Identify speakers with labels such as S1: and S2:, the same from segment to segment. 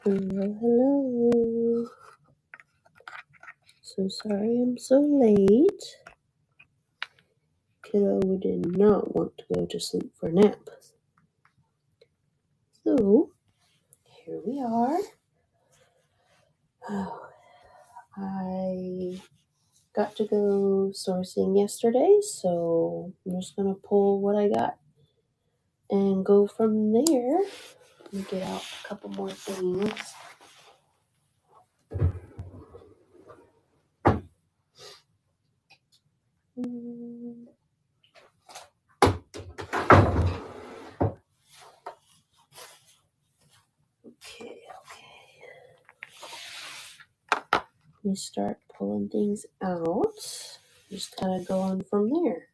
S1: Hello, hello. So sorry I'm so late. Kiddo did not want to go to sleep for a nap. So, here we are. Oh, I got to go sourcing yesterday, so I'm just going to pull what I got and go from there. Let me get out a couple more things. Okay. Let me start pulling things out. Just kind of going from there.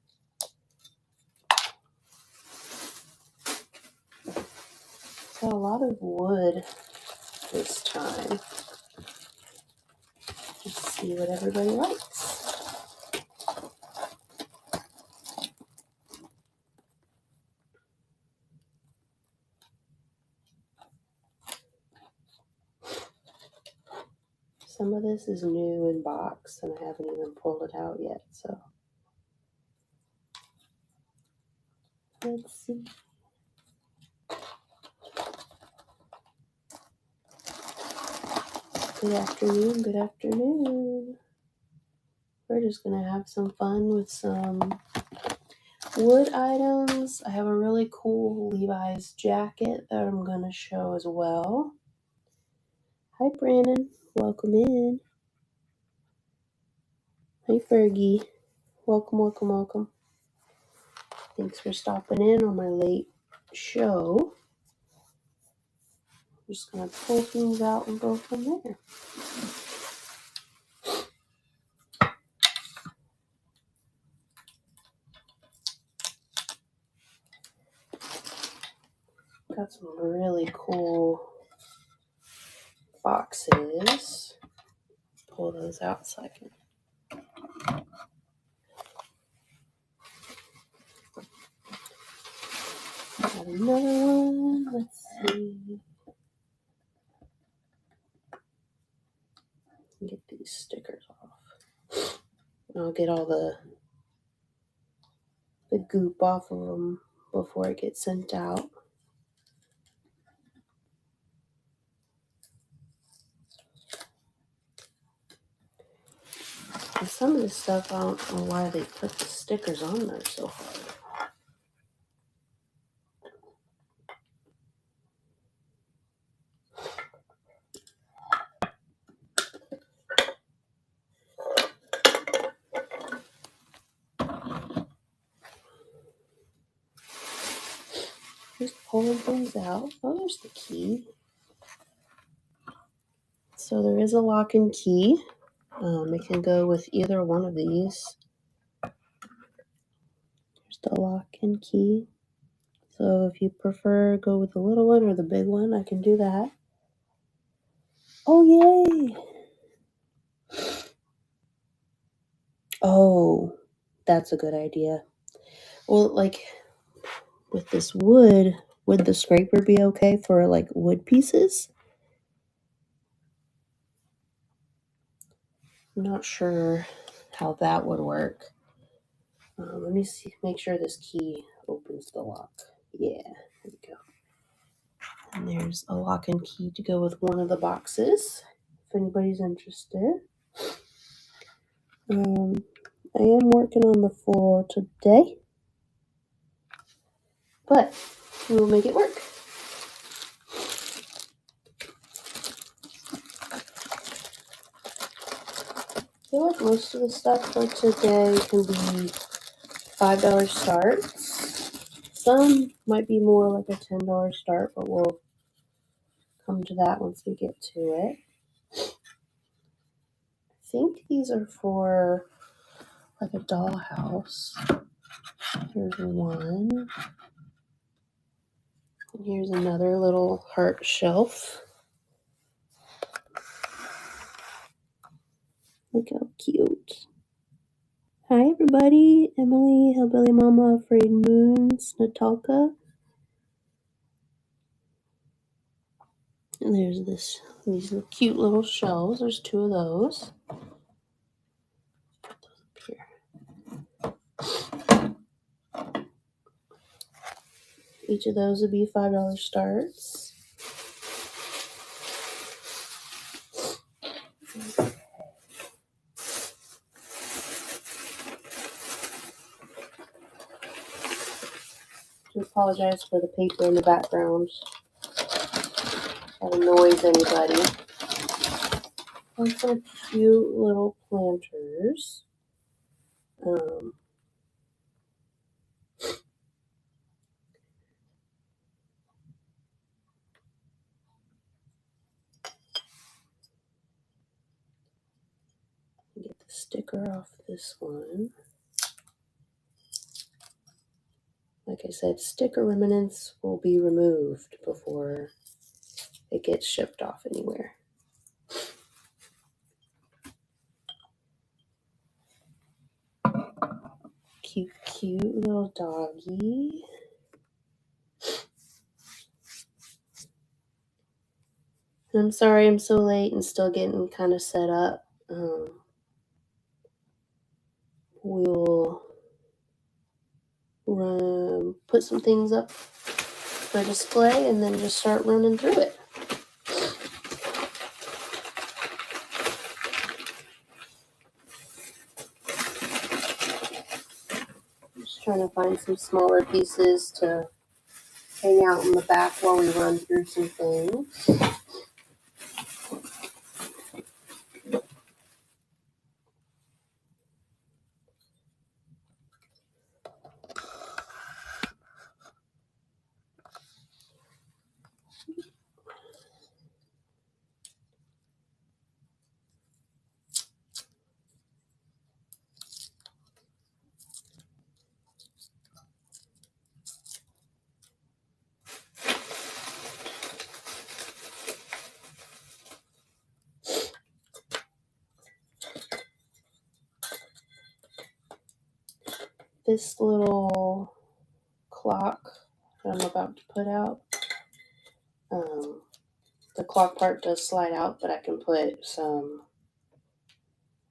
S1: Got a lot of wood this time. Just see what everybody likes. Some of this is new in box and I haven't even pulled it out yet, so let's see. Good afternoon, good afternoon. We're just gonna have some fun with some wood items. I have a really cool Levi's jacket that I'm gonna show as well. Hi Brandon, welcome in. Hey Fergie, welcome. Thanks for stopping in on my late show. I'm just gonna pull things out and go from there. Got some really cool boxes. Pull those out so I can. Got another one. Let's see. Get these stickers off. I'll get all the goop off of them before it gets sent out. And some of this stuff, I don't know why they put the stickers on there so hard. Just pulling things out. Oh, there's the key. So there is a lock and key. It can go with either one of these. There's the lock and key. So if you prefer go with the little one or the big one, I can do that. Oh, yay! Oh, that's a good idea. Well, like with this wood, would the scraper be okay for like wood pieces? I'm not sure how that would work. Let me see, make sure this key opens the lock. Yeah, there we go. And there's a lock and key to go with one of the boxes, if anybody's interested. I am working on the floor today, but we will make it work. I feel like most of the stuff for today can be $5 starts. Some might be more like a $10 start, but we'll come to that once we get to it. I think these are for like a dollhouse. Here's one. And here's another little heart shelf. Look how cute. Hi everybody, Emily, Hillbilly Mama, Afraid Moons, Natalka. And there's these cute little shells. There's 2 of those. Put those up here. Each of those would be $5 starts. I apologize for the paper in the background. That annoys anybody. And some cute little planters. Get the sticker off this one. Like I said, sticker remnants will be removed before it gets shipped off anywhere. Cute, cute little doggy. I'm sorry I'm so late and still getting kind of set up. We'll put some things up for display and then just start running through it. Just trying to find some smaller pieces to hang out in the back while we run through some things. This little clock that I'm about to put out, the clock part does slide out, but I can put some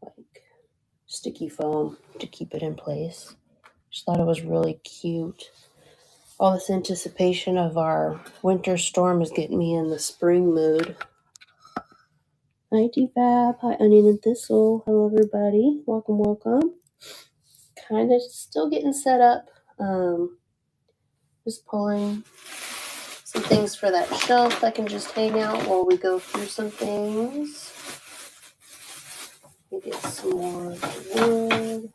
S1: like sticky foam to keep it in place. Just thought it was really cute. All this anticipation of our winter storm is getting me in the spring mood. Hi T-Fab, hi Onion and Thistle, hello everybody, welcome, welcome. Kind of still getting set up, just pulling some things for that shelf that can just hang out while we go through some things. Let me get some more wood.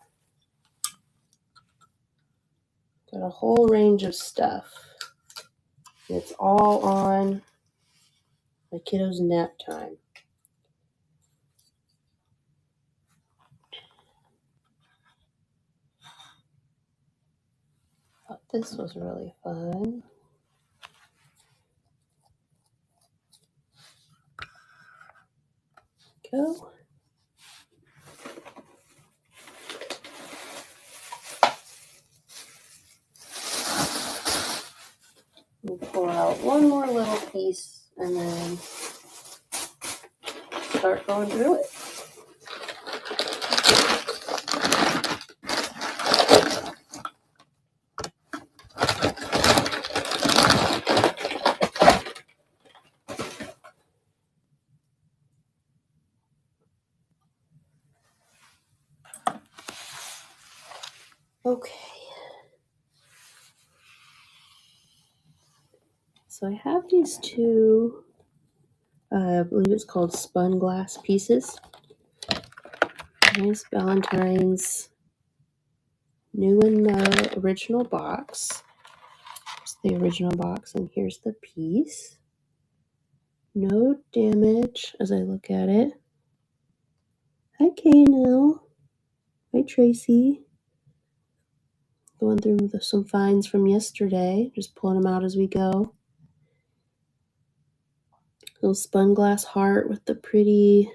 S1: Got a whole range of stuff. It's all on my kiddo's nap time. Thought this was really fun. Go. We'll pull out one more little piece and then start going through it. Okay. So I have these 2, I believe it's called spun glass pieces. Nice Valentine's, new in the original box. Here's the original box, and here's the piece. No damage as I look at it. Hi Kano. Hi Tracy. Going through some finds from yesterday, just pulling them out as we go. Little spun glass heart with the pretty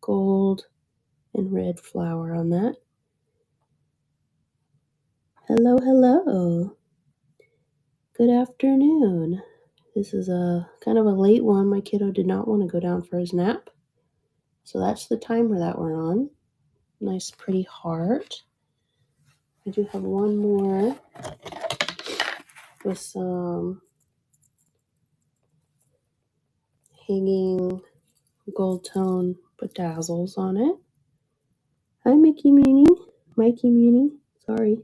S1: gold and red flower on that. Hello, hello. Good afternoon. This is a kind of a late one. My kiddo did not want to go down for his nap. So that's the timer that we're on. Nice pretty heart. I do have one more with some hanging gold tone bedazzles on it. Hi, Mickey Muni. Mikey Muni. Sorry.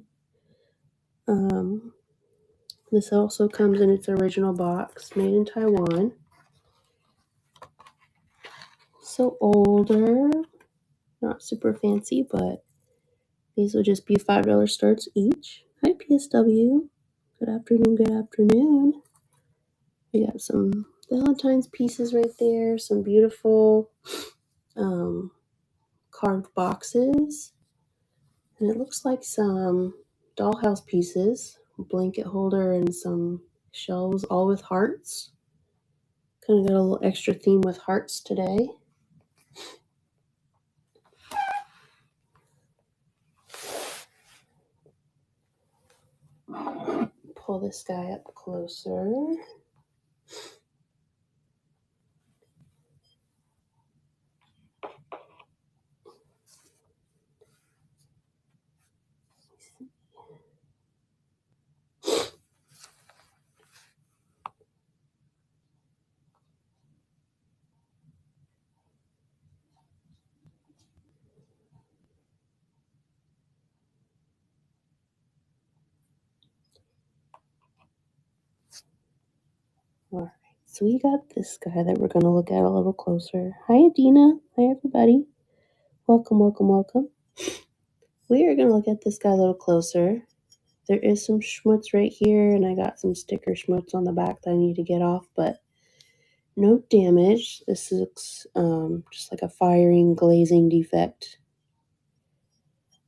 S1: This also comes in its original box, made in Taiwan. So older, not super fancy, but these will just be $5 starts each. Hi, PSW. Good afternoon, good afternoon. We got some Valentine's pieces right there, some beautiful carved boxes. And it looks like some dollhouse pieces, a blanket holder and some shelves, all with hearts. Kind of got a little extra theme with hearts today. Pull this guy up closer. All right, so we got this guy that we're going to look at a little closer. Hi, Adina. Hi, everybody. Welcome, welcome, welcome. We are going to look at this guy a little closer. There is some schmutz right here, and I got some sticker schmutz on the back that I need to get off, but no damage. This looks just like a firing, glazing defect.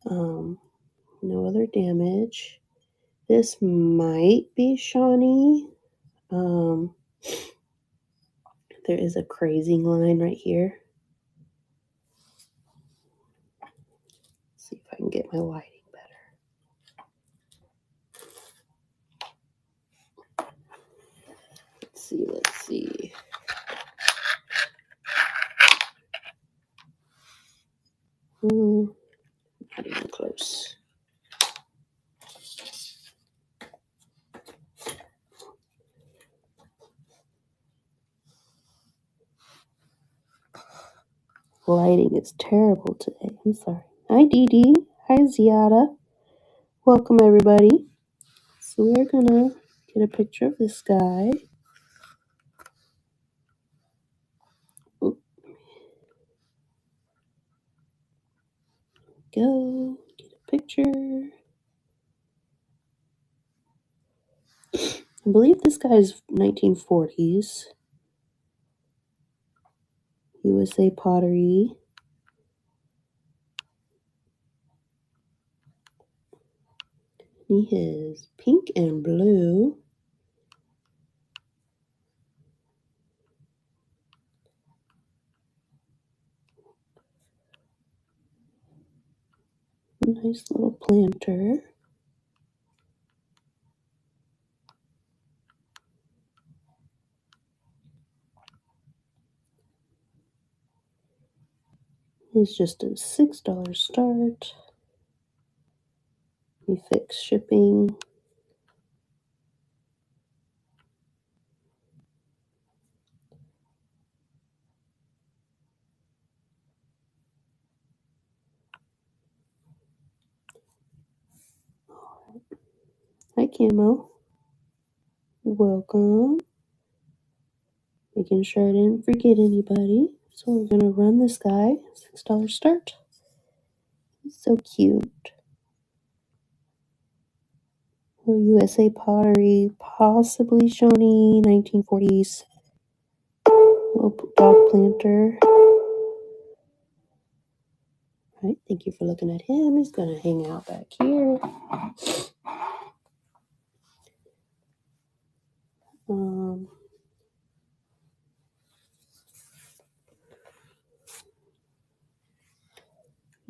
S1: No other damage. This might be Shawnee. There is a crazing line right here. Let's see if I can get my lighting better. Let's see. Not even close. Lighting is terrible today. I'm sorry. Hi, Dee Dee. Hi, Ziada. Welcome, everybody. So we're gonna get a picture of this guy. Go get a picture. I believe this guy's 1940s. USA Pottery. He is pink and blue. A nice little planter. It's just a $6 start. We fix shipping. Hi, Camo. Welcome. Making sure I didn't forget anybody. So we're going to run this guy. $6 start. He's so cute. USA Pottery, possibly Shawnee, 1940s. Little dog planter. All right, thank you for looking at him. He's going to hang out back here.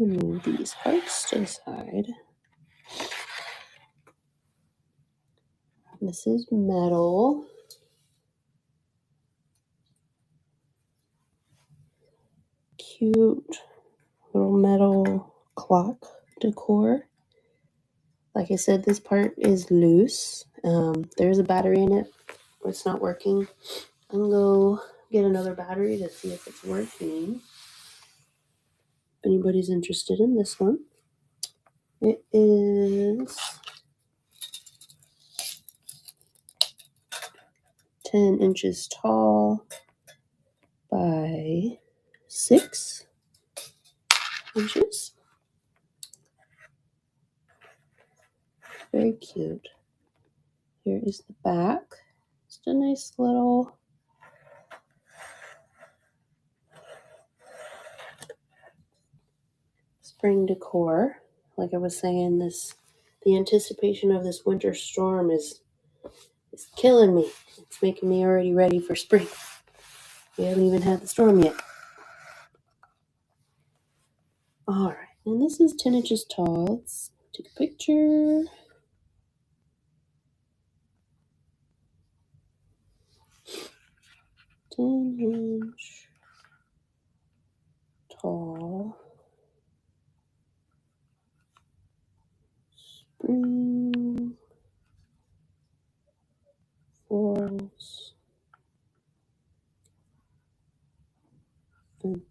S1: Move these hearts to the side. This is metal. cute little metal clock decor. Like I said, this part is loose. There's a battery in it, but it's not working. I'm going to go get another battery to see if it's working. If anybody's interested in this one. It is 10 inches tall by 6 inches. Very cute. Here is the back. Just a nice little spring decor. Like I was saying, the anticipation of this winter storm is killing me. It's making me already ready for spring. We haven't even had the storm yet. All right, and this is 10 inches tall. Let's take a picture. Inch tall spring florals fence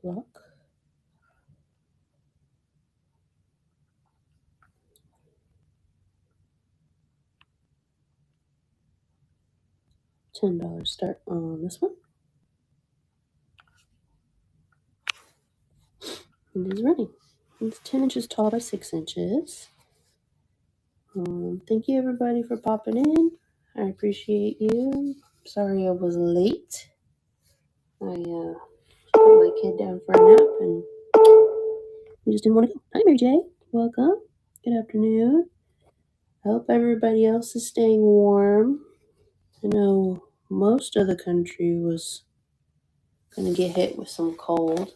S1: clock. $10 start on this one. It is running. It's 10 inches tall by 6 inches. Thank you everybody for popping in. I appreciate you. Sorry I was late. I put my kid down for a nap and we just didn't want to go. Hi Mary J. Welcome. Good afternoon. I hope everybody else is staying warm. I know most of the country was going to get hit with some cold.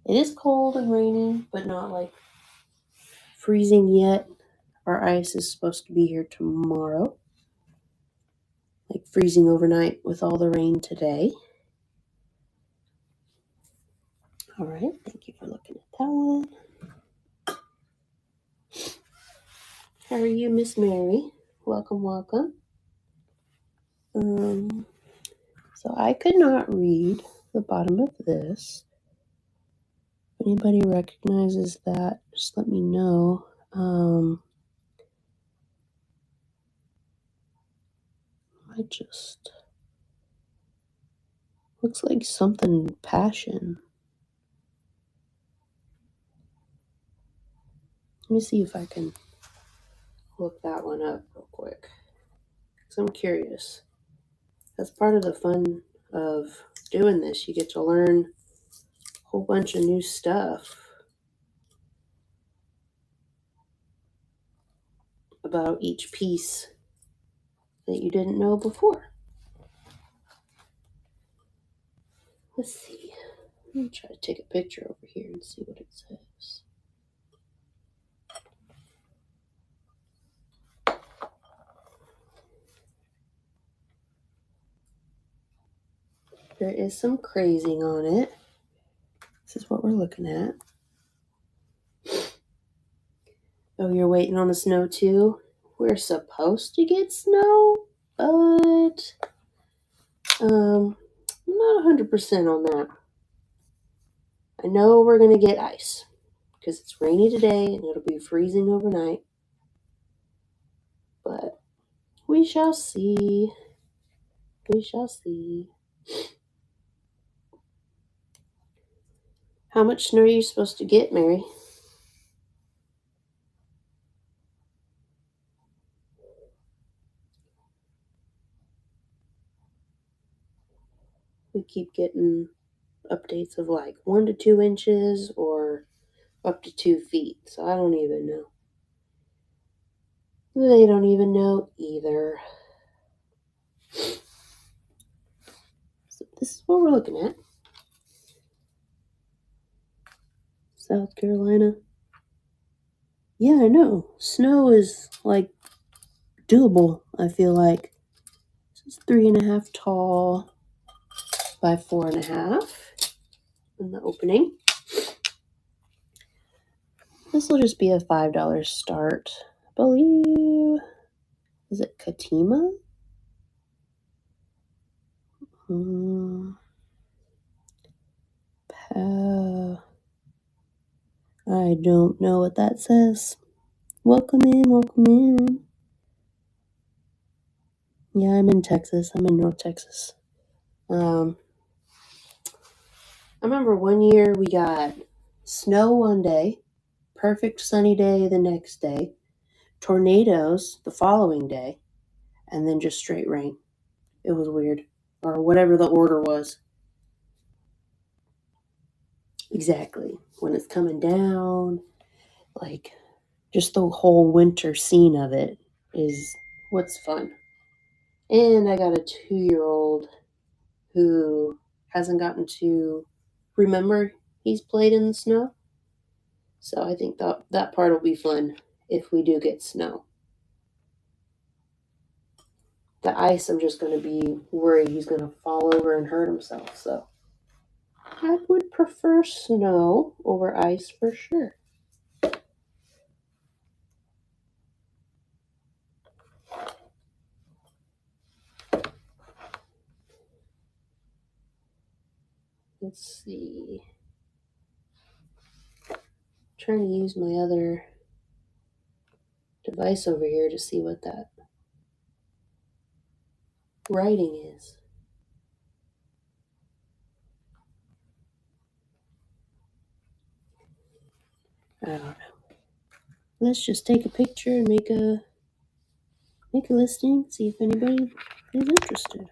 S1: It is cold and raining, but not like freezing yet. Our ice is supposed to be here tomorrow. Like freezing overnight with all the rain today. All right, thank you for looking at that one. How are you, Miss Mary? Welcome, welcome. So I could not read the bottom of this. If anybody recognizes that, just let me know. I just looks like something passion. Let me see if I can look that one up real quick, because I'm curious. That's part of the fun of doing this. You get to learn a whole bunch of new stuff about each piece that you didn't know before. Let's see. Let me try to take a picture over here and see what it says. There is some crazing on it. This is what we're looking at. Oh, you're waiting on the snow too? We're supposed to get snow, but I'm not 100% on that. I know we're going to get ice because it's rainy today and it'll be freezing overnight. But we shall see. We shall see. How much snow are you supposed to get, Mary? We keep getting updates of like 1 to 2 inches or up to 2 feet. So I don't even know. They don't even know either. So this is what we're looking at. South Carolina. Yeah, I know. Snow is like doable, I feel like. This is 3.5 tall by 4.5. in the opening. This will just be a $5 start. I believe, is it Katima? I don't know what that says. Welcome in, welcome in. Yeah, I'm in Texas. I'm in North Texas. I remember one year we got snow one day, perfect sunny day the next day, tornadoes the following day, and then just straight rain. It was weird. Or whatever the order was. Exactly. When it's coming down, like just the whole winter scene of it is what's fun. And I got a 2-year-old who hasn't gotten to remember he's played in the snow. So I think that part will be fun if we do get snow. The ice, I'm just going to be worried he's going to fall over and hurt himself. So I would prefer snow over ice for sure. Let's see. Trying to use my other device over here to see what that writing is. I don't know. Let's just take a picture and make a listing, see if anybody is interested.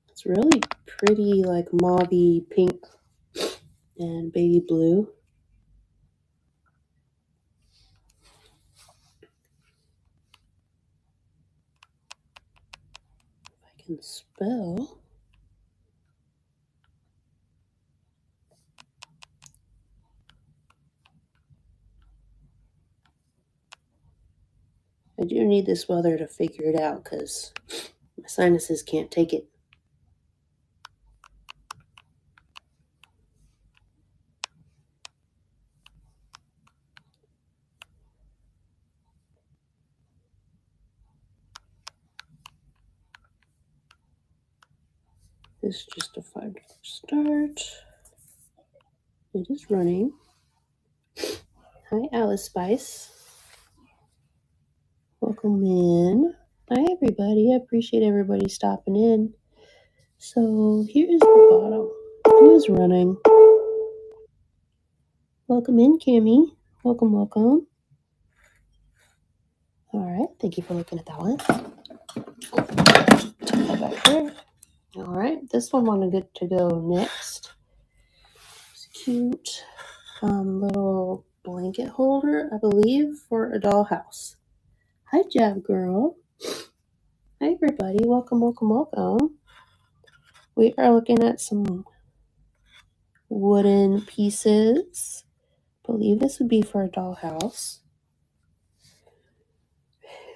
S1: It's really pretty, like mauvey pink and baby blue. If I can spell. I do need this weather to figure it out because my sinuses can't take it. This is just a $5 start. It is running. Hi, Alice Spice. Welcome in. Hi, everybody. I appreciate everybody stopping in. So here is the bottom. Who is running? Welcome in, Kimmy. Welcome, welcome. All right. Thank you for looking at that one. Take that back there. All right. This one wanted to get to go next. It's cute. Little blanket holder, I believe, for a dollhouse. Hi, Jab Girl. Hi, everybody. Welcome, welcome, welcome. We are looking at some wooden pieces. I believe this would be for a dollhouse.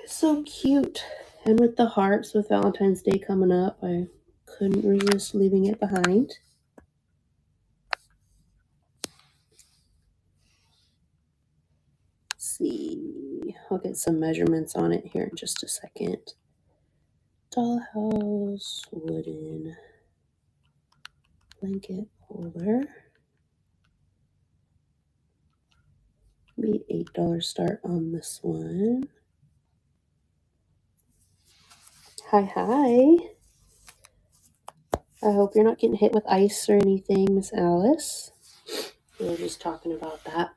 S1: So cute. And with the hearts, with Valentine's Day coming up, I couldn't resist leaving it behind. Let's see. I'll get some measurements on it here in just a second. Dollhouse wooden blanket holder. Be $8 start on this one. Hi, hi. I hope you're not getting hit with ice or anything, Miss Alice. We were just talking about that.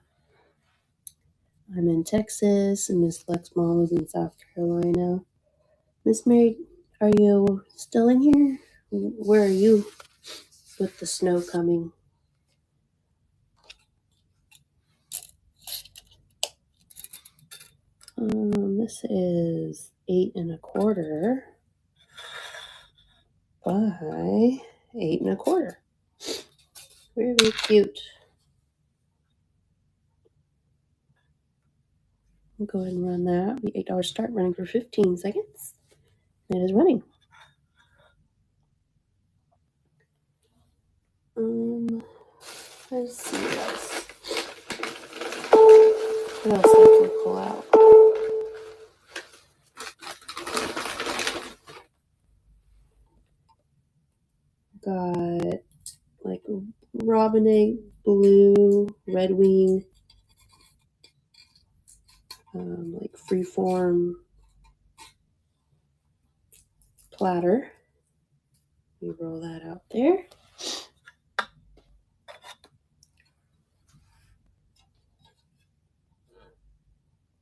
S1: I'm in Texas, and Miss Lex Mom is in South Carolina. Miss Mary, are you still in here? Where are you with the snow coming? This is 8 1/4 by 8 1/4. Very, very cute. I'll go ahead and run that. Be $8 start, running for 15 seconds. It is running. Let's see what else I can pull out. Got like robin egg blue, red wing, like freeform platter. We roll that out there.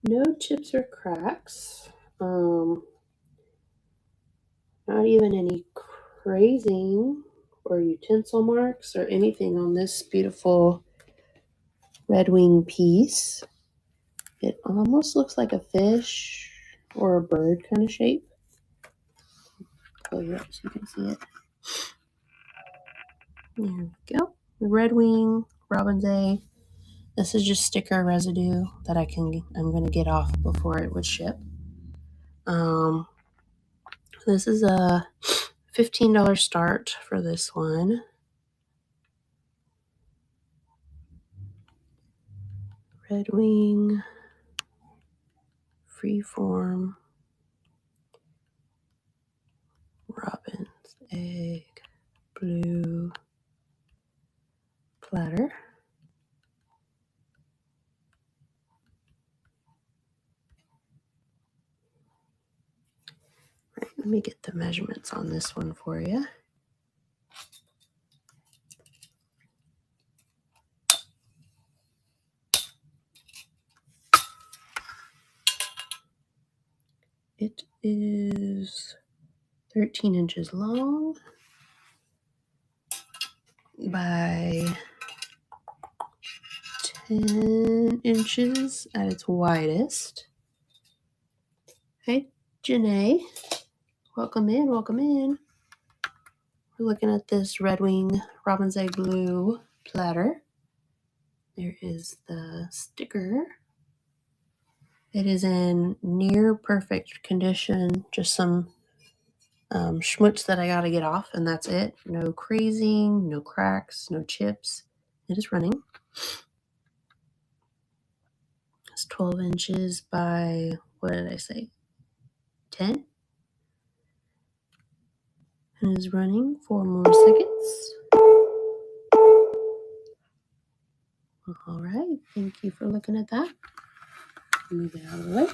S1: No chips or cracks. Not even any crazing or utensil marks or anything on this beautiful red wing piece. It almost looks like a fish or a bird kind of shape. Pull you up so you can see it. There we go. Red wing, robin's egg. This is just sticker residue that I'm gonna get off before it would ship. This is a $15 start for this one. Red wing, freeform, robin's egg, blue platter. Right, let me get the measurements on this one for you. It is 13 inches long by 10 inches at its widest. Hey, Janae. Welcome in, welcome in. We're looking at this Red Wing Robin's Egg Blue platter. There is the sticker. It is in near perfect condition, just some schmutz that I got to get off, and that's it. No crazing, no cracks, no chips. It is running. It's 12 inches by, what did I say, 10? And is running 4 more seconds. All right, thank you for looking at that. Move it out of the way.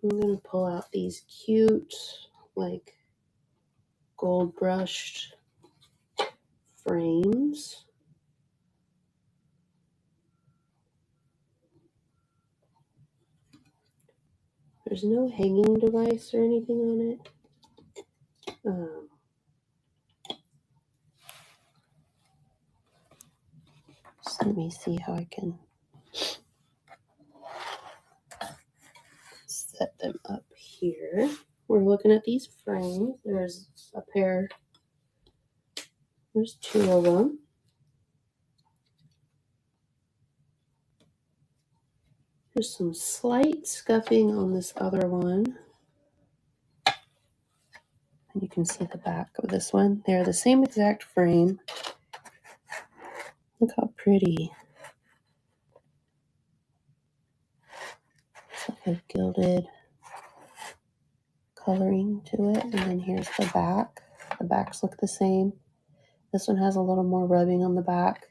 S1: I'm going to pull out these cute, like, gold brushed frames. There's no hanging device or anything on it. So let me see how I can set them up here. We're looking at these frames. There's a pair. There's 2 of them. There's some slight scuffing on this other one. And you can see the back of this one. They're the same exact frame. Look how pretty. It's like a gilded coloring to it. And then here's the back. The backs look the same. This one has a little more rubbing on the back.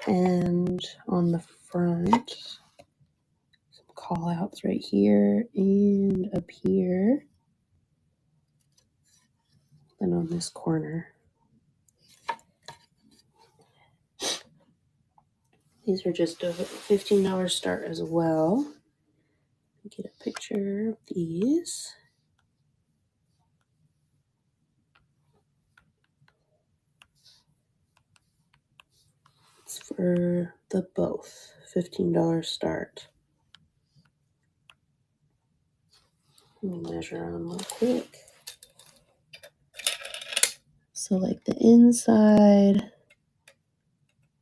S1: And on the front, some call outs right here and up here. And on this corner. These are just a $15 start as well. Get a picture of these. It's for the both. $15 start. Let me measure on real quick. So like the inside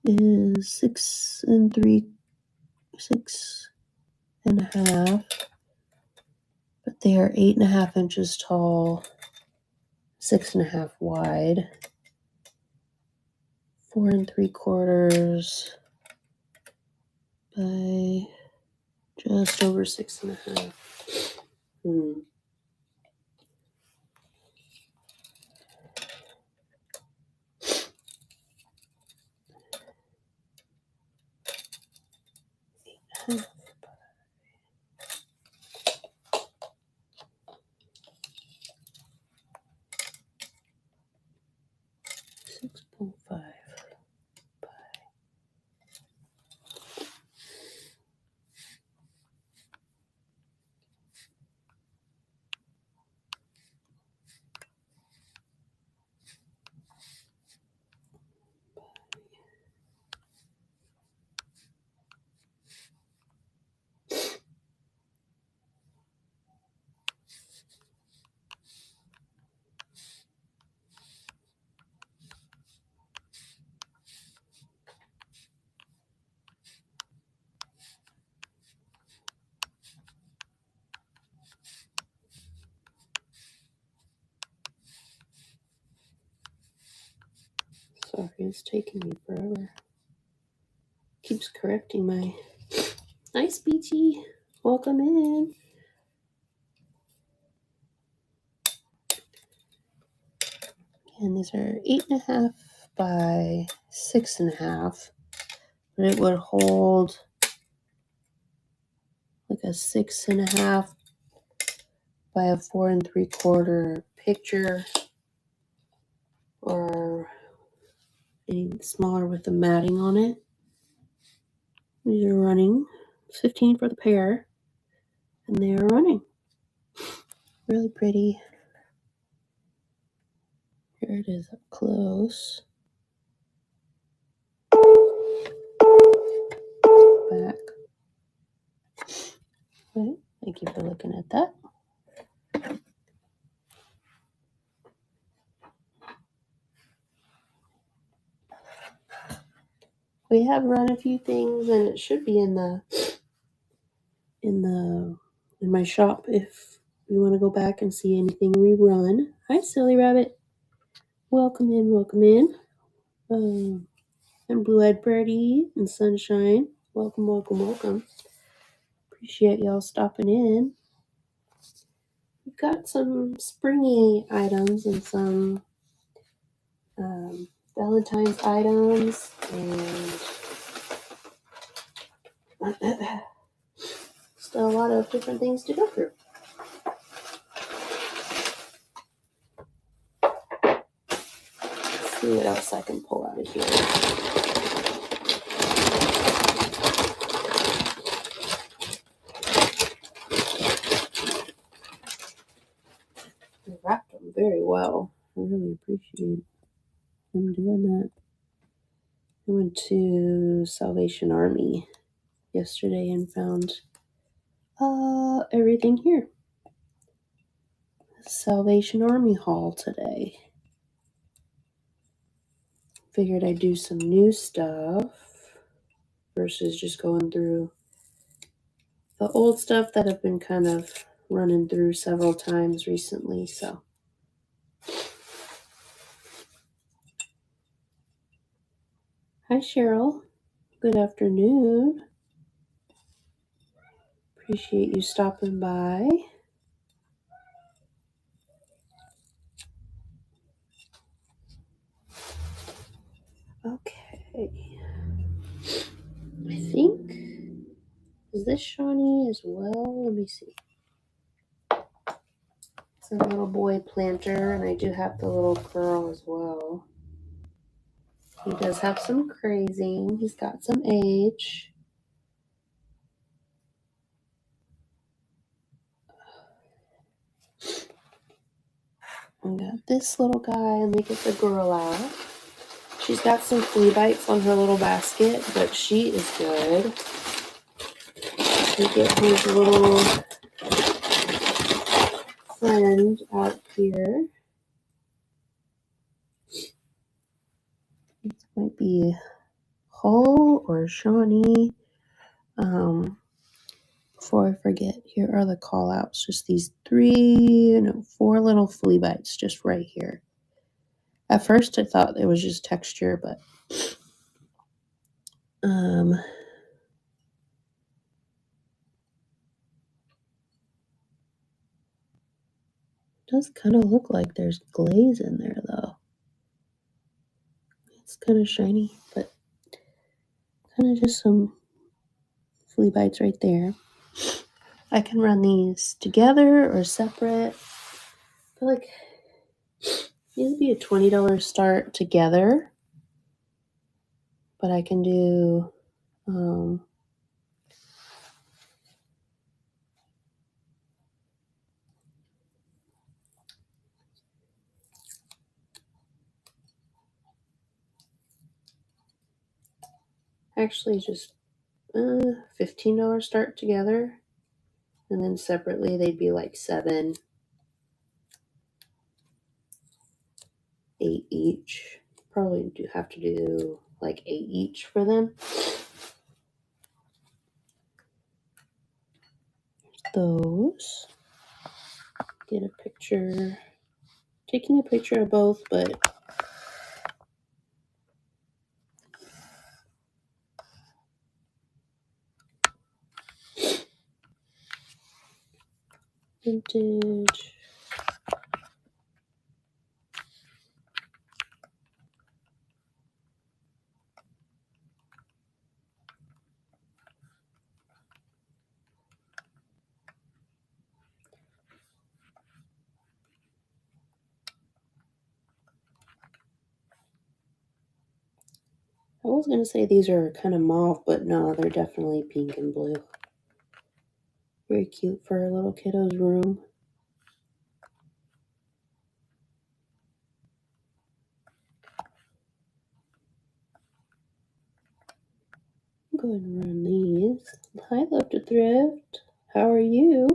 S1: is 6 and a half, but they are 8.5 inches tall, 6.5 wide, 4 3/4 by just over 6.5. Hmm. 6.5. Sorry, it's taking me forever. Keeps correcting my... Nice, BT. Welcome in. And these are 8.5 by 6.5. But it would hold like a 6.5 by a 4 3/4 picture, or any smaller with the matting on it. These are running. It's $15 for the pair, and they are running. Really pretty. Here it is up close. Back. Okay, thank you for looking at that. We have run a few things, and it should be in my shop if you want to go back and see anything we run. Hi, Silly Rabbit. Welcome in, welcome in. And Blue-Eyed Birdie and Sunshine. Welcome, welcome, welcome. Appreciate y'all stopping in. We've got some springy items and some Valentine's items, and still a lot of different things to go through. Let's see what else I can pull out of here. They wrapped them very well. I really appreciate them doing that. I went to Salvation Army yesterday and found everything here. Salvation Army haul today. Figured I'd do some new stuff versus just going through the old stuff that I've been kind of running through several times recently. So hi, Cheryl. Good afternoon. Appreciate you stopping by. Okay. I think, is this Shawnee as well? Let me see. It's a little boy planter, and I do have the little girl as well. He does have some crazing. He's got some age. I got this little guy. Let me get the girl out. She's got some flea bites on her little basket, but she is good. We get his little friend out here. It might be Hull or Shawnee. Before I forget, here are the call outs. Just these 4 little flea bites just right here. At first I thought it was just texture, but does kind of look like there's glaze in there though. It's kind of shiny, but kind of just some flea bites right there. I can run these together or separate. I feel like these would be a $20 start together, but I can do actually just $15 start together, and then separately they'd be like $7, $8 each. Probably do have to do like $8 each for them. Those. Get a picture. Taking a picture of both, but vintage. I was going to say these are kind of mauve, but no, they're definitely pink and blue. Very cute for a little kiddo's room. Go ahead and run these. Hi, Love to Thrift. How are you?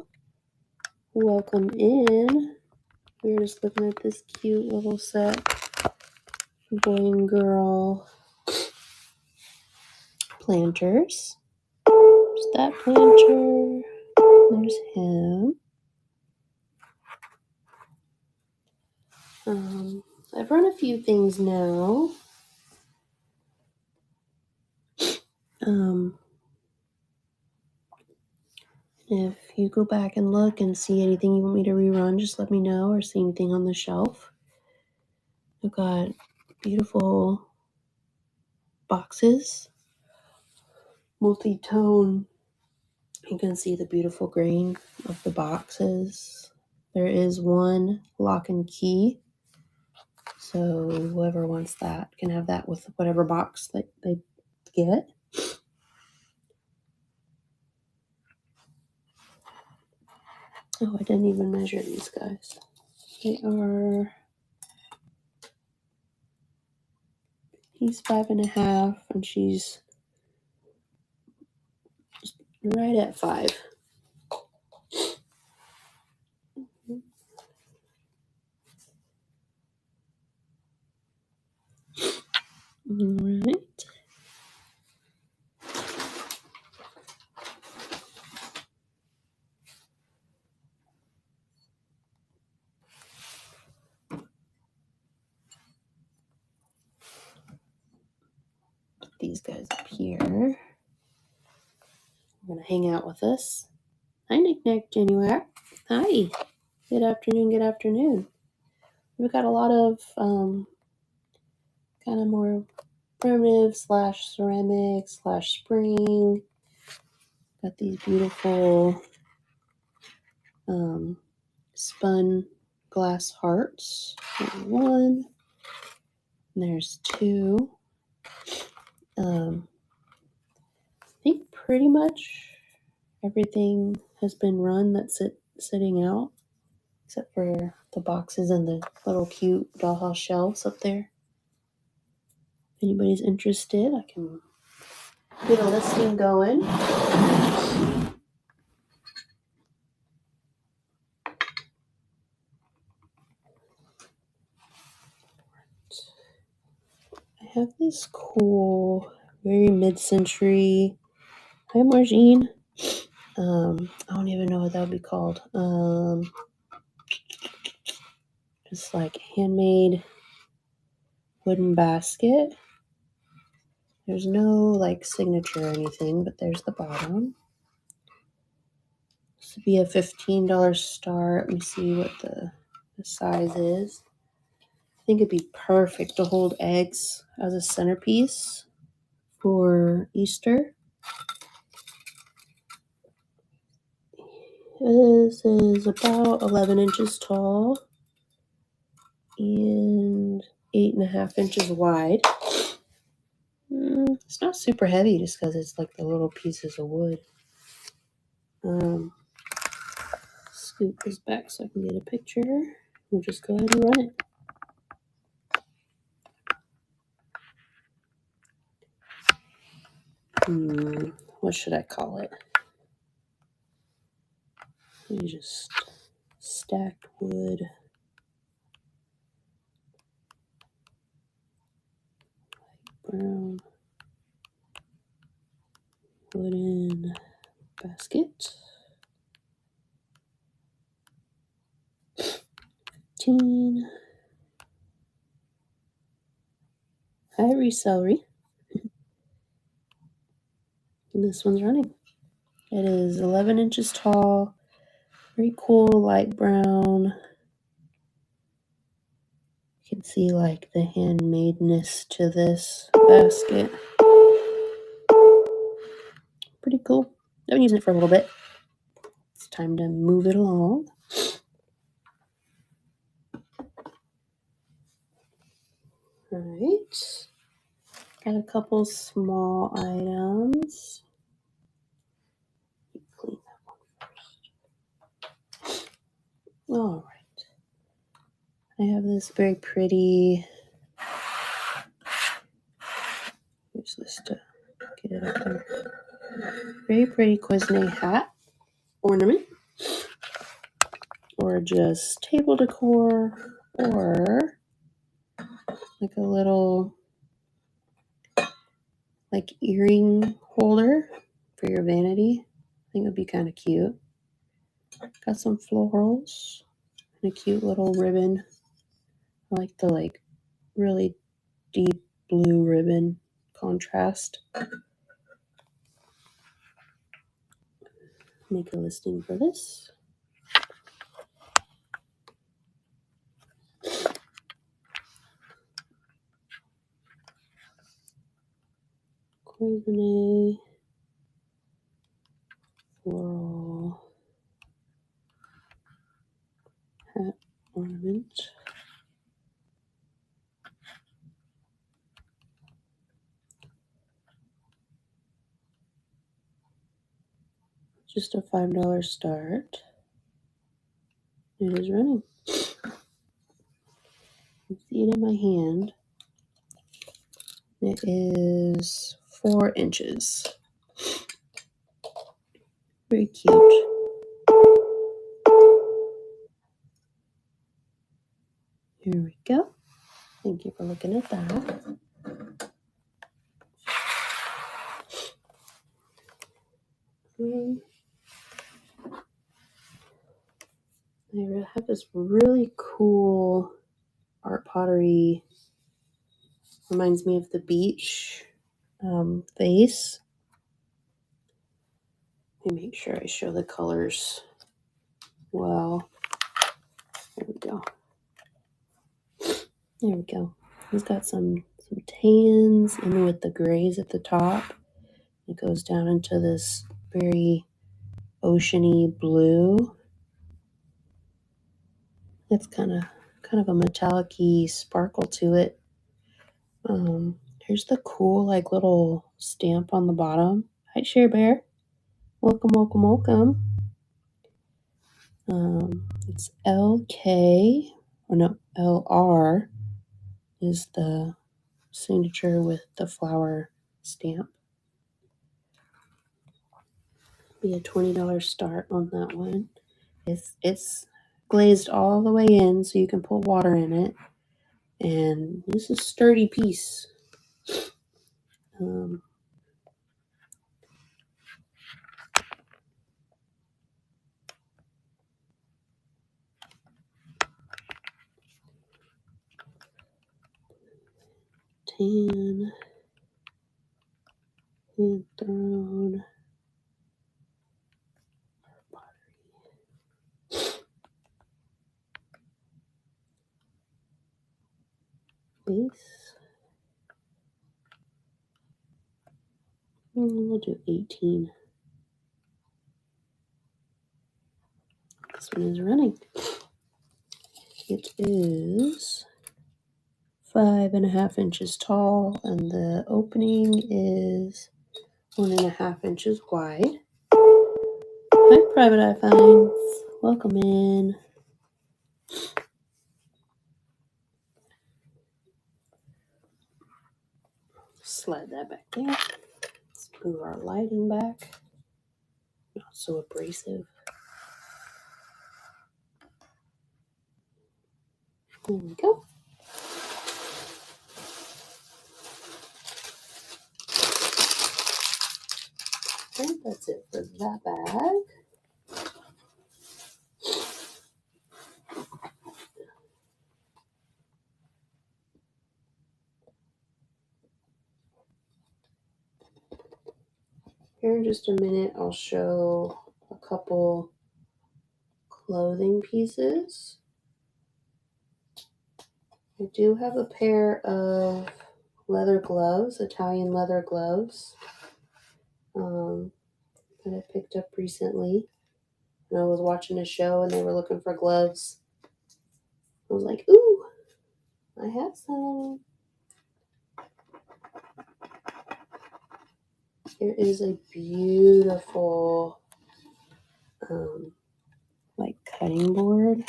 S1: Welcome in. We're just looking at this cute little set. Boy and girl planters. There's that planter. There's him. I've run a few things now. If you go back and look and see anything you want me to rerun, just let me know, or see anything on the shelf. I've got beautiful boxes, multi-tone. You can see the beautiful grain of the boxes. There is one lock and key, so whoever wants that can have that with whatever box that they get. Oh, I didn't even measure these guys. They are, he's 5.5 and she's right at 5. All right. Put these guys up here. We're gonna hang out with us. Hi, Knick-Knack Genuac. Hi. Good afternoon. Good afternoon. We've got a lot of kind of more primitive / ceramic / spring. Got these beautiful spun glass hearts. There's 1. And there's 2. I think pretty much everything has been run that's sitting out, except for the boxes and the little cute dollhouse shelves up there. anybody's interested, I can get a listing going. I have this cool, very mid-century. Hi, Margine. I don't even know what that would be called. Just like handmade wooden basket. There's no like signature or anything, but there's the bottom. This would be a $15 start. Let me see what the size is. I think it'd be perfect to hold eggs as a centerpiece for Easter. This is about 11 inches tall and 8.5 inches wide. It's not super heavy just because it's like the little pieces of wood. Scoop this back so I can get a picture. We'll just go ahead and run it. What should I call it? Maybe just stacked wood. Brown wooden basket. 15. Ivory celery. And this one's running. It is 11 inches tall. Very cool light brown. You can see like the handmadeness to this basket. Pretty cool. I've been using it for a little bit. It's time to move it along. All right. Got a couple small items. Clean that one first. All right. I have this very pretty. Use this to get it up there. Very pretty Quesnay hat ornament, or just table decor, or like a little like earring holder for your vanity. I think it would be kind of cute. Got some florals and a cute little ribbon. I like the like really deep blue ribbon contrast. Make a listing for this. Quesnay floral hat ornament. Just a $5 start. It is running. You see it in my hand. It is 4 inches. Very cute. Here we go. Thank you for looking at that. I have this really cool art pottery. Reminds me of the beach vase. Let me make sure I show the colors well. There we go. There we go. It's got some tans and with the grays at the top. It goes down into this very oceany blue. It's kind of a metallic-y sparkle to it. Here's the cool like little stamp on the bottom. Hi, Share Bear. Welcome, welcome, welcome. It's LK, or no, LR is the signature with the flower stamp. Be a $20 start on that one. It's glazed all the way in, so you can put water in it. And this is a sturdy piece. Tan, hand thrown, base. We'll do 18. This one is running. It is 5.5 inches tall, and the opening is 1.5 inches wide. Hi, Private Eye Finds. Welcome in. Slide that back there. Let's move our lighting back. Not so abrasive. There we go. And that's it for that bag. Here in just a minute, I'll show a couple clothing pieces. I do have a pair of leather gloves, Italian leather gloves, that I picked up recently. And I was watching a show and they were looking for gloves. I was like, ooh, I have some. Here is a beautiful, like cutting board.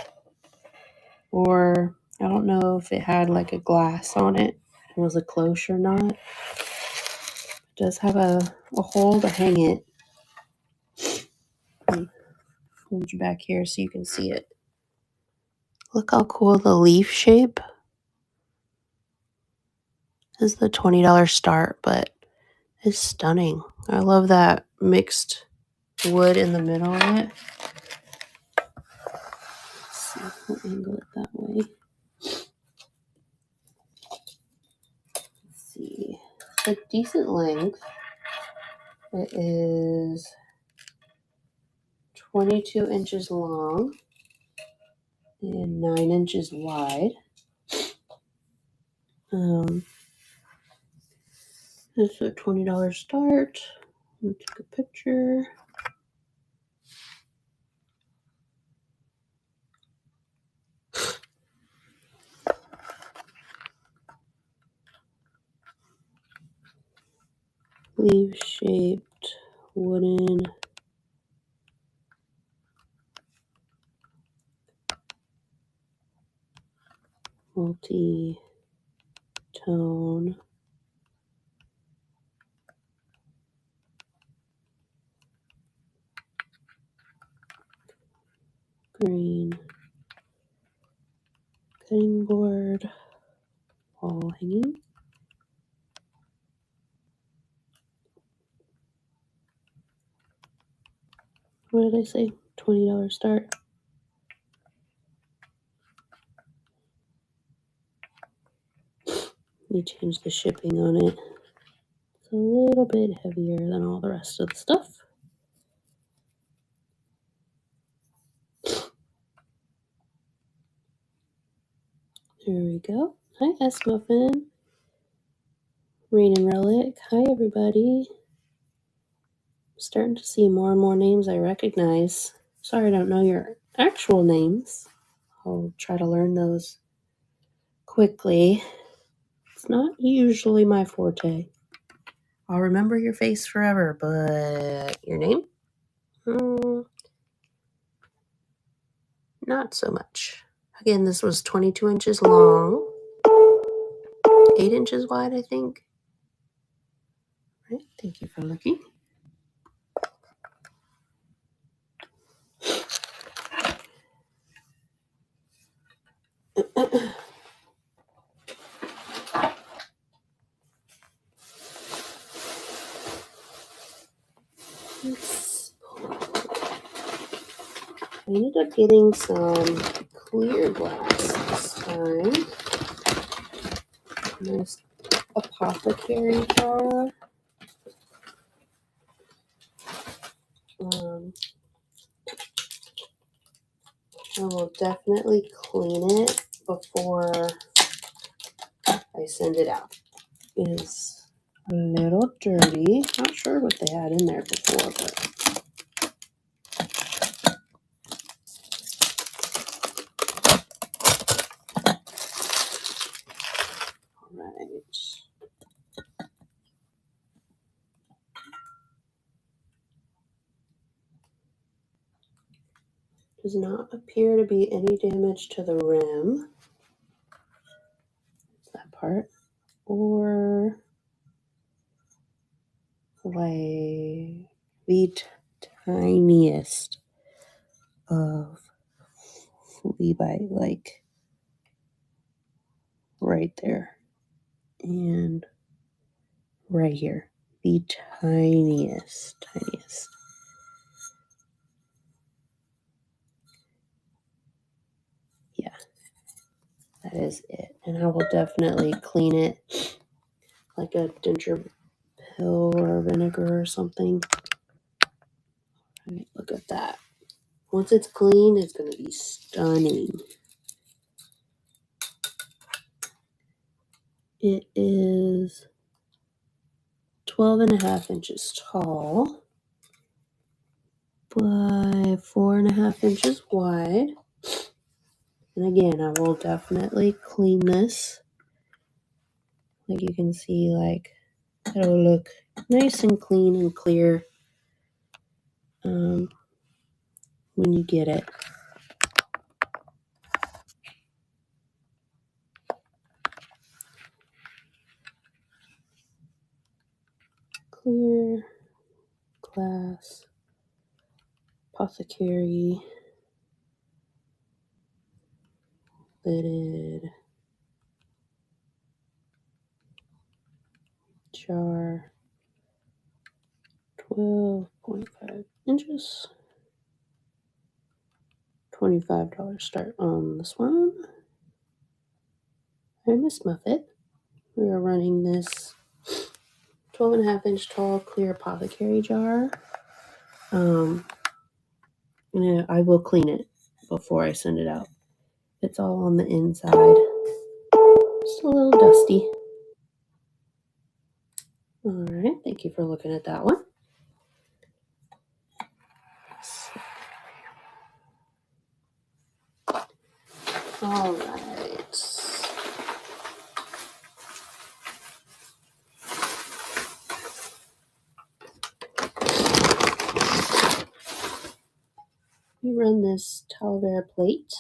S1: Or I don't know if it had like a glass on it. It was a cloche or not. It does have a hole to hang it. Hold you back here so you can see it. Look how cool the leaf shape is. The $20 start, but it's stunning. I love that mixed wood in the middle of it. Let's see if we'll angle it that way. Let's see. It's a decent length. It is 22 inches long and 9 inches wide. This is a $20 start. Let me take a picture. Leaf-shaped wooden multi-tone green cutting board, wall hanging. What did I say? $20 start. Let me change the shipping on it. It's a little bit heavier than all the rest of the stuff. There we go. Hi, S Muffin. Rain and Relic. Hi, everybody. I'm starting to see more and more names I recognize. Sorry I don't know your actual names. I'll try to learn those quickly. It's not usually my forte. I'll remember your face forever, but your name? Not so much. Again, this was 22 inches long 8 inches wide, I think. All right, thank you for looking. I ended up getting some clear glass this time. Nice apothecary jar. I will definitely clean it before I send it out. It is a little dirty. Not sure what they had in there before, but alright. Does not appear to be any damage to the rim. That part. Or like the tiniest of flea bite, like right there. And right here. The tiniest. Yeah, that is it. And I will definitely clean it like a ginger pill or vinegar or something. Right, look at that. Once it's clean, it's going to be stunning. It is 12.5 inches tall by 4.5 inches wide. And again, I will definitely clean this. Like you can see, like it'll look nice and clean and clear when you get it. Clear glass apothecary lidded jar, 12.5 inches, $25 start on this one. I Miss Muffet. We are running this 12.5 inch tall clear apothecary jar. And I will clean it before I send it out. It's all on the inside. Just a little dusty. All right, thank you for looking at that one. All right. We run this Talavera plate.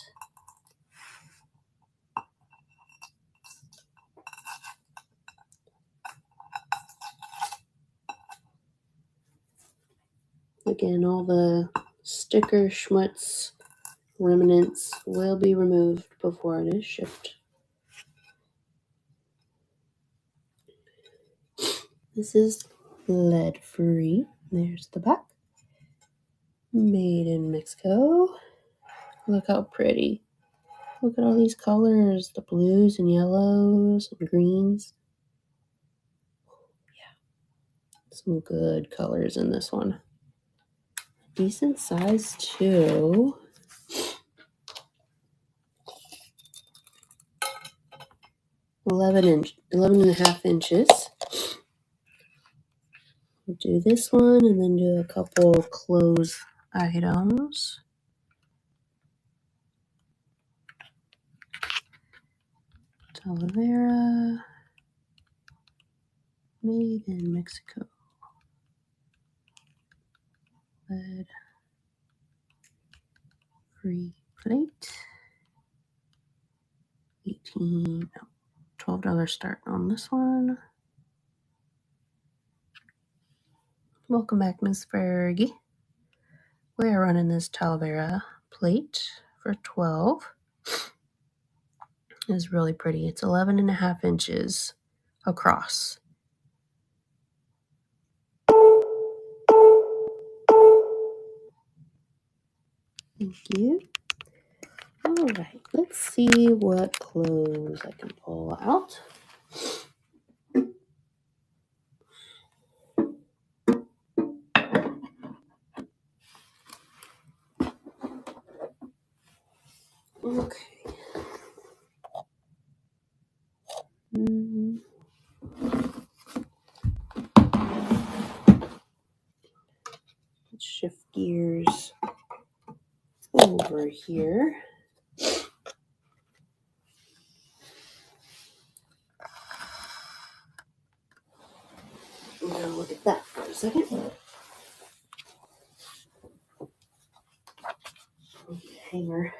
S1: Again, all the sticker schmutz remnants will be removed before it is shipped. This is lead free. There's the back. Made in Mexico. Look how pretty. Look at all these colors. The blues and yellows and greens. Yeah. Some good colors in this one. Decent size too. 11.5 inches. We'll do this one and then do a couple clothes items. Talavera, made in Mexico. Lead free plate. $12 start on this one. Welcome back, Miss Fergie. We are running this Talavera plate for 12. It's really pretty. It's 11.5 inches across. Thank you. All right, let's see what clothes I can pull out. Okay. Let's shift gears over here. I'm gonna look at that for a second. Hanger.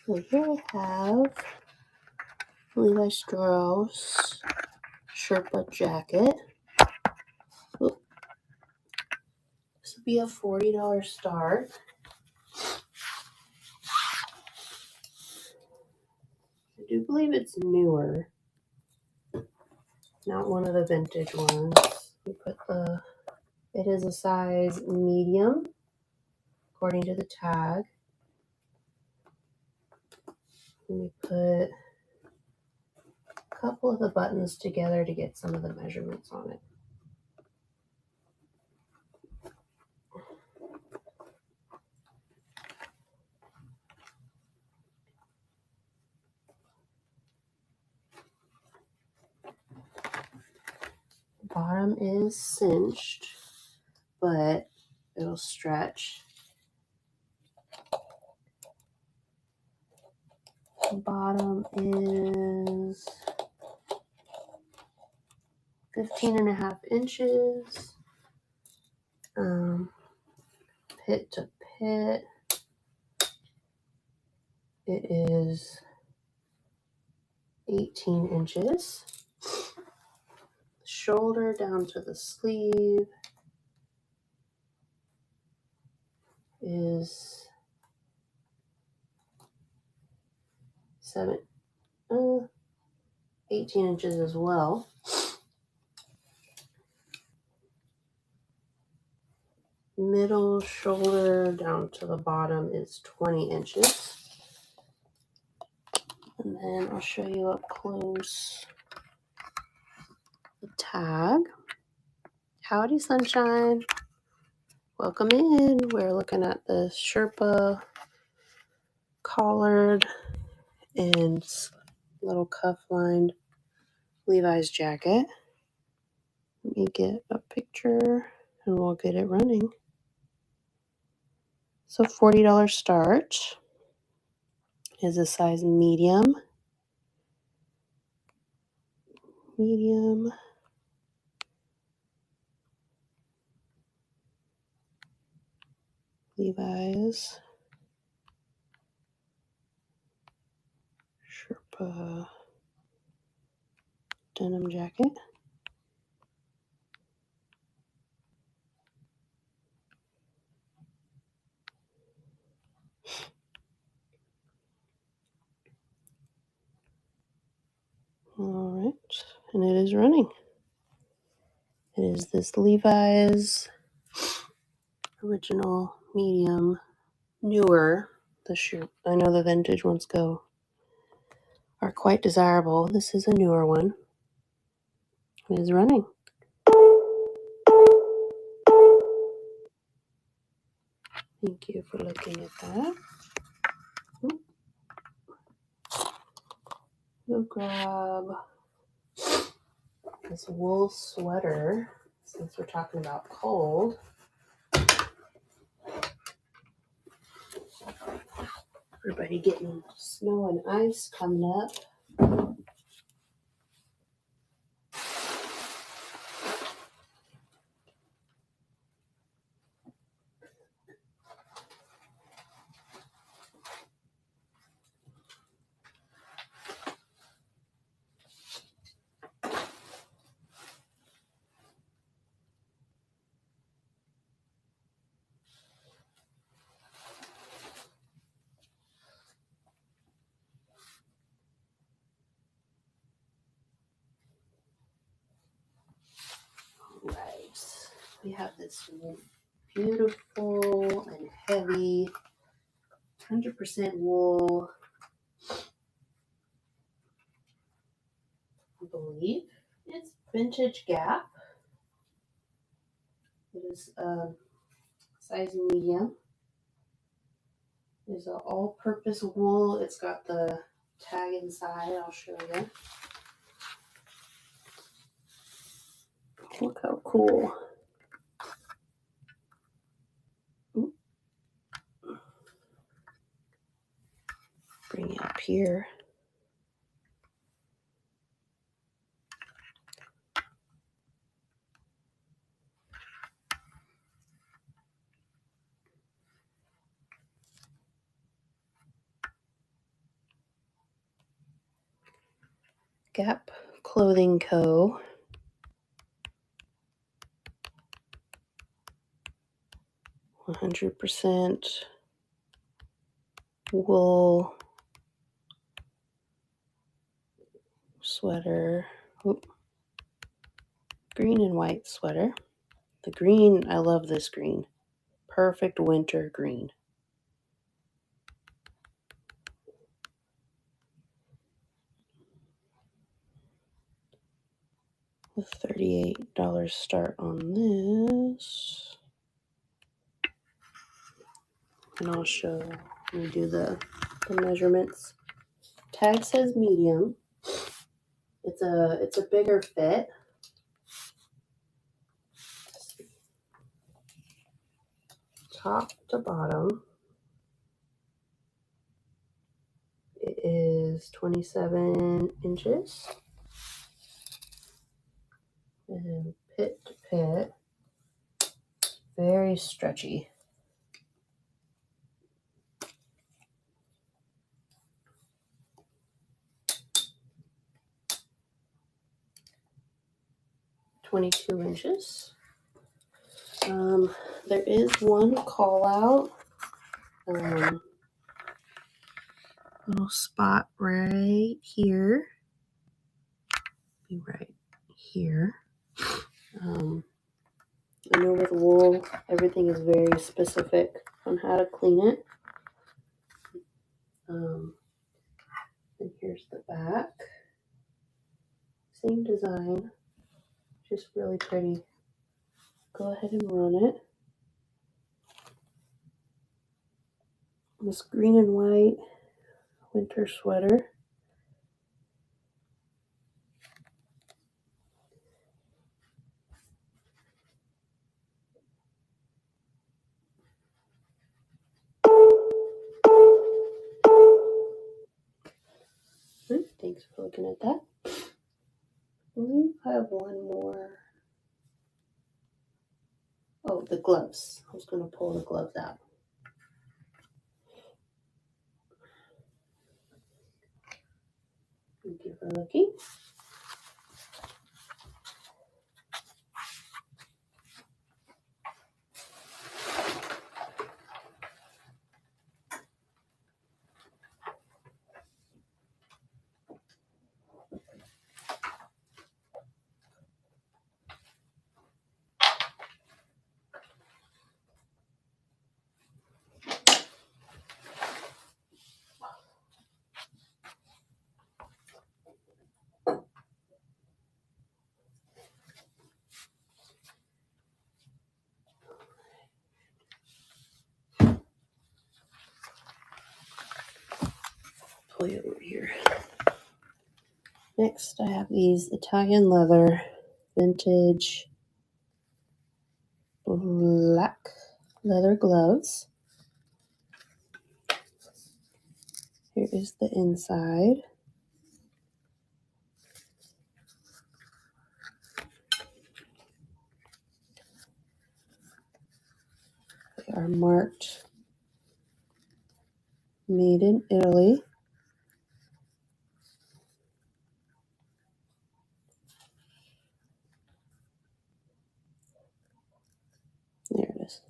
S1: So here I have Levi Strauss Sherpa jacket. Oop. This would be a $40 start. I do believe it's newer, not one of the vintage ones. It is a size medium, according to the tag. Let me put a couple of the buttons together to get some of the measurements on it. The bottom is cinched, but it'll stretch. The bottom is 15.5 inches. Pit to pit, it is 18 inches. Shoulder down to the sleeve is 18 inches as well. Middle shoulder down to the bottom is 20 inches. And then I'll show you up close the tag. Howdy, sunshine. Welcome in. We're looking at the Sherpa collared and little cuff lined Levi's jacket. Let me get a picture and we'll get it running. So $40 start is a size medium. Levi's Sherpa denim jacket. All right, and it is running. It is this Levi's original medium, newer. I know the vintage ones are quite desirable. This is a newer one. It is running. Thank you for looking at that. go grab this wool sweater since we're talking about cold. Everybody getting snow and ice coming up. Right, we have this beautiful and heavy 100% wool, I believe it's vintage Gap. It is a size medium. It's an all-purpose wool. It's got the tag inside. I'll show you. Look how cool. Bring it up here. Gap Clothing Co. %100% wool sweater. Oop. Green and white sweater. The green, I love this green. Perfect winter green. The $38 start on this. And I'll show, let me do the measurements. Tag says medium. It's a bigger fit. Top to bottom. It is 27 inches. And pit to pit. Very stretchy. .22 inches. There is one call out. Little spot right here. Be right here. I know with wool, everything is very specific on how to clean it. And here's the back. Same design, just really pretty. Go ahead and run it. This green and white winter sweater. Thanks for looking at that. I believe I have one more. Oh, the gloves. I was going to pull the gloves out. Thank you for looking. Pull you over here. Next, I have these Italian leather vintage black leather gloves. Here is the inside. They are marked made in Italy. There it is.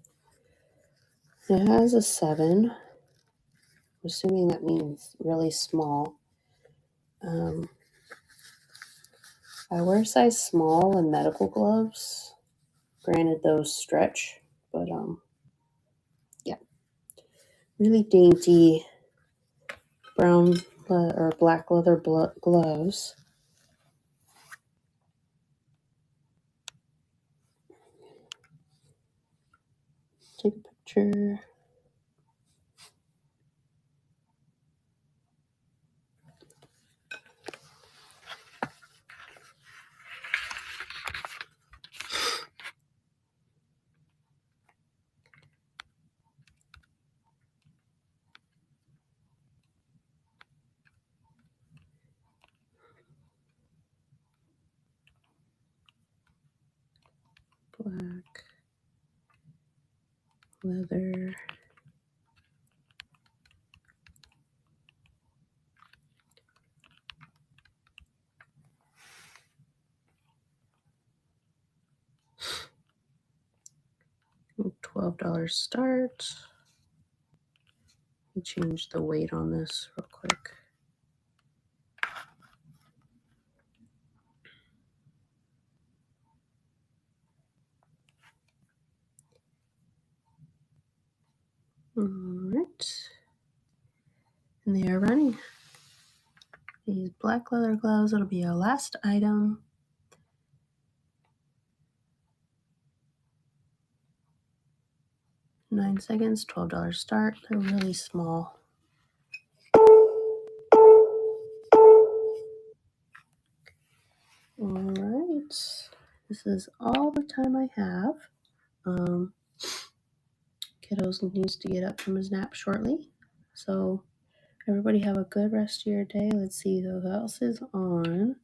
S1: It has a 7. I'm assuming that means really small. I wear size small in medical gloves. Granted, those stretch, but yeah, really dainty brown or black leather gloves. Take a picture. Black leather. $12 start. Let me change the weight on this real quick. All right. And they are running. These black leather gloves, it'll be our last item. 9 seconds, $12 start. They're really small. All right. This is all the time I have. Kiddos needs to get up from his nap shortly. So everybody have a good rest of your day. Let's see who else is on.